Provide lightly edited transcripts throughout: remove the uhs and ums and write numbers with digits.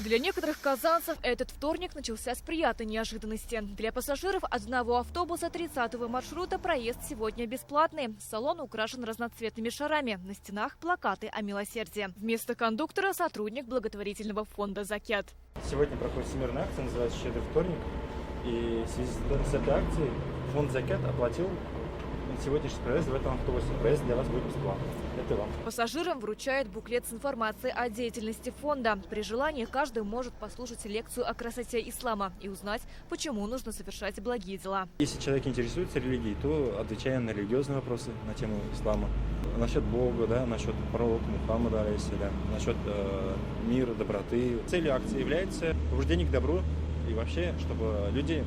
Для некоторых казанцев этот вторник начался с приятной неожиданности. Для пассажиров одного автобуса 30-го маршрута проезд сегодня бесплатный. Салон украшен разноцветными шарами. На стенах плакаты о милосердии. Вместо кондуктора сотрудник благотворительного фонда «Закят». Сегодня проходит всемирная акция, называется «Щедрый вторник». И в связи с этой акцией фонд «Закят» оплатил сегодняшний проезд в этом автобусе. Проезд для вас будет бесплатный. Это вам. Пассажирам вручают буклет с информацией о деятельности фонда. При желании каждый может послушать лекцию о красоте ислама и узнать, почему нужно совершать благие дела. Если человек интересуется религией, то отвечаем на религиозные вопросы на тему ислама. Насчет Бога, да, насчет пророка Мухаммада, насчет мира, доброты. Целью акции является побуждение к добру и вообще, чтобы люди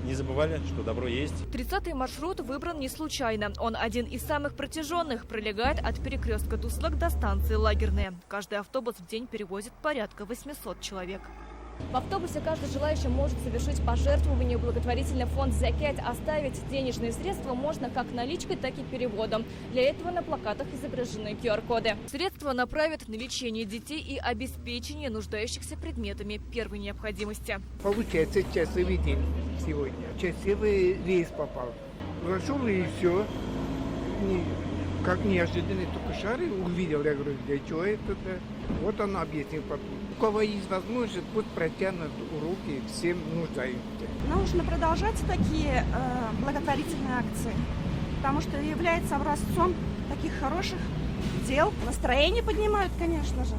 не забывали, что добро есть. 30-й маршрут выбран не случайно. Он один из самых протяженных, пролегает от перекрестка Туслак до станции Лагерная. Каждый автобус в день перевозит порядка 800 человек. В автобусе каждый желающий может совершить пожертвование в благотворительный фонд «Закят». Оставить денежные средства можно как наличкой, так и переводом. Для этого на плакатах изображены QR-коды. Средства направят на лечение детей и обеспечение нуждающихся предметами первой необходимости. Получается, счастливый день сегодня. Счастливый рейс попал. Зашел и все. Как неожиданно только шары увидел. Я говорю, для чего это-то? Вот он объяснил. У кого есть возможность, пусть протянут руки всем нуждающимся. Нужно продолжать такие благотворительные акции, потому что является образцом таких хороших дел. Настроение поднимают, конечно же.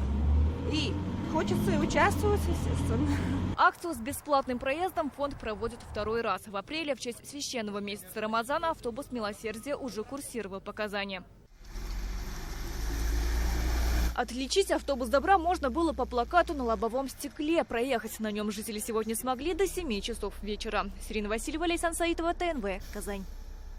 И хочется и участвовать, естественно. Акцию с бесплатным проездом фонд проводит второй раз. В апреле в честь священного месяца Рамазана автобус «Милосердие» уже курсировал по Казани. Отличить автобус добра можно было по плакату на лобовом стекле. Проехать на нем жители сегодня смогли до 7 часов вечера. Сирина Васильева, Лейсан Саитова, ТНВ, Казань.